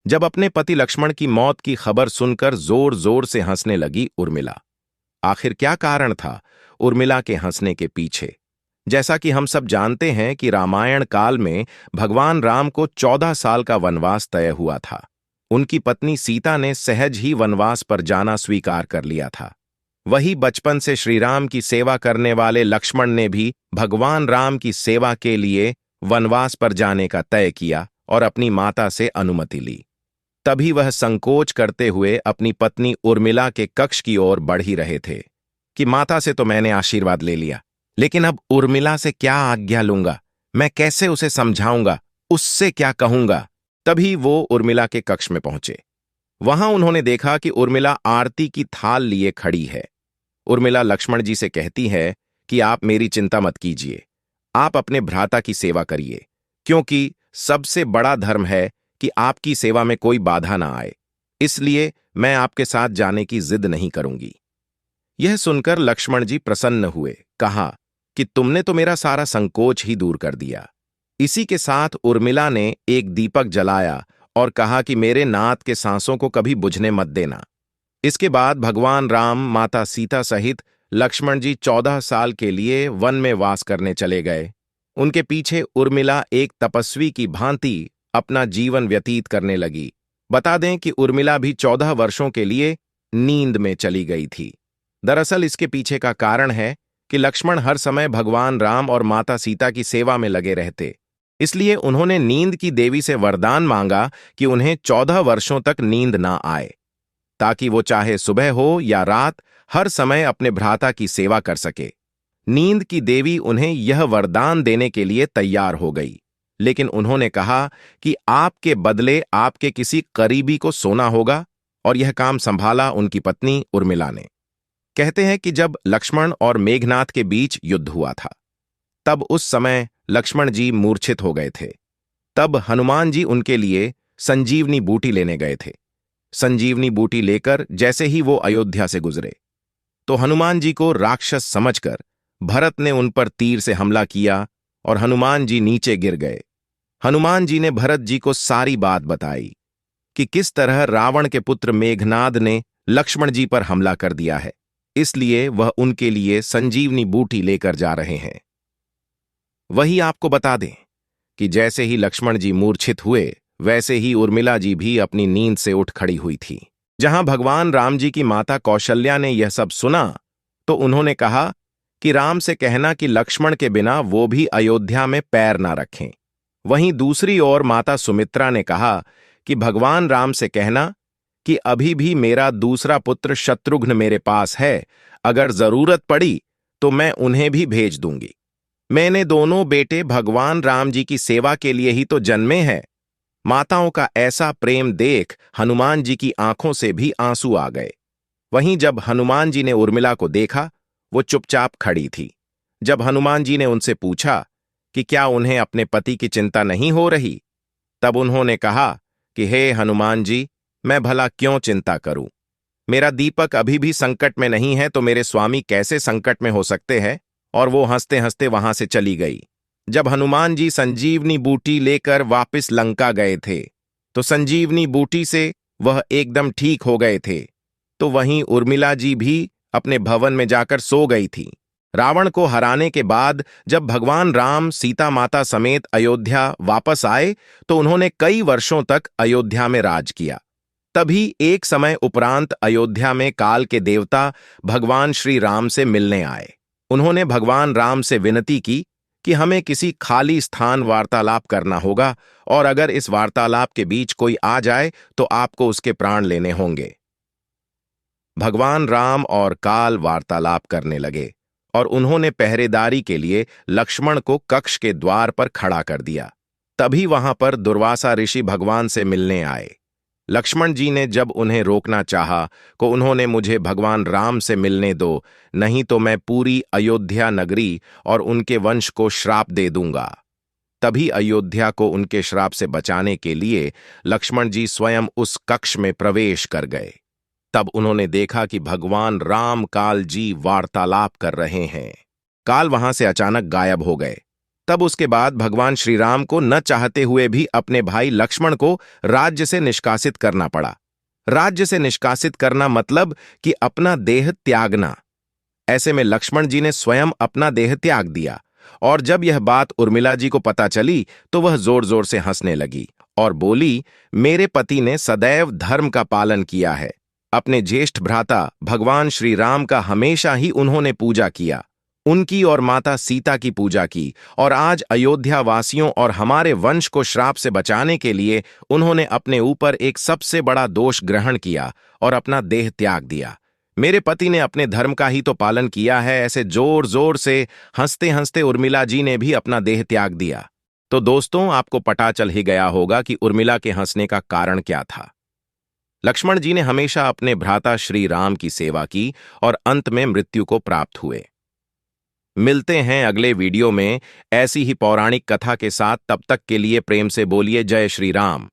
जब अपने पति लक्ष्मण की मौत की खबर सुनकर जोर जोर से हंसने लगी उर्मिला। आखिर क्या कारण था उर्मिला के हंसने के पीछे? जैसा कि हम सब जानते हैं कि रामायण काल में भगवान राम को 14 साल का वनवास तय हुआ था। उनकी पत्नी सीता ने सहज ही वनवास पर जाना स्वीकार कर लिया था। वही बचपन से श्री राम की सेवा करने वाले लक्ष्मण ने भी भगवान राम की सेवा के लिए वनवास पर जाने का तय किया और अपनी माता से अनुमति ली। तभी वह संकोच करते हुए अपनी पत्नी उर्मिला के कक्ष की ओर बढ़ ही रहे थे कि माता से तो मैंने आशीर्वाद ले लिया, लेकिन अब उर्मिला से क्या आज्ञा लूंगा? मैं कैसे उसे समझाऊंगा? उससे क्या कहूंगा? तभी वो उर्मिला के कक्ष में पहुंचे। वहां उन्होंने देखा कि उर्मिला आरती की थाल लिए खड़ी है। उर्मिला लक्ष्मण जी से कहती है कि आप मेरी चिंता मत कीजिए, आप अपने भ्राता की सेवा करिए, क्योंकि सबसे बड़ा धर्म है कि आपकी सेवा में कोई बाधा ना आए। इसलिए मैं आपके साथ जाने की जिद नहीं करूंगी। यह सुनकर लक्ष्मण जी प्रसन्न हुए। कहा कि तुमने तो मेरा सारा संकोच ही दूर कर दिया। इसी के साथ उर्मिला ने एक दीपक जलाया और कहा कि मेरे नाथ के सांसों को कभी बुझने मत देना। इसके बाद भगवान राम, माता सीता सहित लक्ष्मण जी 14 साल के लिए वन में वास करने चले गए। उनके पीछे उर्मिला एक तपस्वी की भांति अपना जीवन व्यतीत करने लगी। बता दें कि उर्मिला भी 14 वर्षों के लिए नींद में चली गई थी। दरअसल इसके पीछे का कारण है कि लक्ष्मण हर समय भगवान राम और माता सीता की सेवा में लगे रहते। इसलिए उन्होंने नींद की देवी से वरदान मांगा कि उन्हें 14 वर्षों तक नींद ना आए, ताकि वो चाहे सुबह हो या रात हर समय अपने भ्राता की सेवा कर सके। नींद की देवी उन्हें यह वरदान देने के लिए तैयार हो गई, लेकिन उन्होंने कहा कि आपके बदले आपके किसी करीबी को सोना होगा, और यह काम संभाला उनकी पत्नी उर्मिला ने। कहते हैं कि जब लक्ष्मण और मेघनाथ के बीच युद्ध हुआ था, तब उस समय लक्ष्मण जी मूर्छित हो गए थे। तब हनुमान जी उनके लिए संजीवनी बूटी लेने गए थे। संजीवनी बूटी लेकर जैसे ही वो अयोध्या से गुजरे, तो हनुमान जी को राक्षस समझकर भरत ने उन पर तीर से हमला किया और हनुमान जी नीचे गिर गए। हनुमान जी ने भरत जी को सारी बात बताई कि किस तरह रावण के पुत्र मेघनाद ने लक्ष्मण जी पर हमला कर दिया है, इसलिए वह उनके लिए संजीवनी बूटी लेकर जा रहे हैं। वही आपको बता दें कि जैसे ही लक्ष्मण जी मूर्छित हुए, वैसे ही उर्मिला जी भी अपनी नींद से उठ खड़ी हुई थी। जहां भगवान राम जी की माता कौशल्या ने यह सब सुना, तो उन्होंने कहा कि राम से कहना कि लक्ष्मण के बिना वो भी अयोध्या में पैर ना रखें। वहीं दूसरी ओर माता सुमित्रा ने कहा कि भगवान राम से कहना कि अभी भी मेरा दूसरा पुत्र शत्रुघ्न मेरे पास है, अगर जरूरत पड़ी तो मैं उन्हें भी भेज दूंगी। मैंने दोनों बेटे भगवान राम जी की सेवा के लिए ही तो जन्मे हैं। माताओं का ऐसा प्रेम देख हनुमान जी की आंखों से भी आंसू आ गए। वहीं जब हनुमान जी ने उर्मिला को देखा, वो चुपचाप खड़ी थी। जब हनुमान जी ने उनसे पूछा कि क्या उन्हें अपने पति की चिंता नहीं हो रही, तब उन्होंने कहा कि हे हनुमान जी, मैं भला क्यों चिंता करूं? मेरा दीपक अभी भी संकट में नहीं है, तो मेरे स्वामी कैसे संकट में हो सकते हैं? और वो हंसते हंसते वहां से चली गई। जब हनुमान जी संजीवनी बूटी लेकर वापस लंका गए थे, तो संजीवनी बूटी से वह एकदम ठीक हो गए थे। तो वहीं उर्मिला जी भी अपने भवन में जाकर सो गई थी। रावण को हराने के बाद जब भगवान राम सीता माता समेत अयोध्या वापस आए, तो उन्होंने कई वर्षों तक अयोध्या में राज किया। तभी एक समय उपरांत अयोध्या में काल के देवता भगवान श्री राम से मिलने आए। उन्होंने भगवान राम से विनती की कि हमें किसी खाली स्थान वार्तालाप करना होगा, और अगर इस वार्तालाप के बीच कोई आ जाए तो आपको उसके प्राण लेने होंगे। भगवान राम और काल वार्तालाप करने लगे, और उन्होंने पहरेदारी के लिए लक्ष्मण को कक्ष के द्वार पर खड़ा कर दिया। तभी वहां पर दुर्वासा ऋषि भगवान से मिलने आए। लक्ष्मण जी ने जब उन्हें रोकना चाहा, तो उन्होंने मुझे भगवान राम से मिलने दो, नहीं तो मैं पूरी अयोध्या नगरी और उनके वंश को श्राप दे दूंगा। तभी अयोध्या को उनके श्राप से बचाने के लिए लक्ष्मण जी स्वयं उस कक्ष में प्रवेश कर गए। तब उन्होंने देखा कि भगवान राम काल जी वार्तालाप कर रहे हैं। काल वहां से अचानक गायब हो गए। तब उसके बाद भगवान श्री राम को न चाहते हुए भी अपने भाई लक्ष्मण को राज्य से निष्कासित करना पड़ा। राज्य से निष्कासित करना मतलब कि अपना देह त्यागना। ऐसे में लक्ष्मण जी ने स्वयं अपना देह त्याग दिया, और जब यह बात उर्मिला जी को पता चली तो वह जोर जोर से हंसने लगी और बोली, मेरे पति ने सदैव धर्म का पालन किया है। अपने ज्येष्ठ भ्राता भगवान श्री राम का हमेशा ही उन्होंने पूजा किया, उनकी और माता सीता की पूजा की, और आज अयोध्या वासियों और हमारे वंश को श्राप से बचाने के लिए उन्होंने अपने ऊपर एक सबसे बड़ा दोष ग्रहण किया और अपना देह त्याग दिया। मेरे पति ने अपने धर्म का ही तो पालन किया है। ऐसे जोर जोर से हंसते हंसते उर्मिला जी ने भी अपना देह त्याग दिया। तो दोस्तों, आपको पता चल ही गया होगा कि उर्मिला के हंसने का कारण क्या था। लक्ष्मण जी ने हमेशा अपने भ्राता श्री राम की सेवा की और अंत में मृत्यु को प्राप्त हुए। मिलते हैं अगले वीडियो में ऐसी ही पौराणिक कथा के साथ। तब तक के लिए प्रेम से बोलिए जय श्री राम।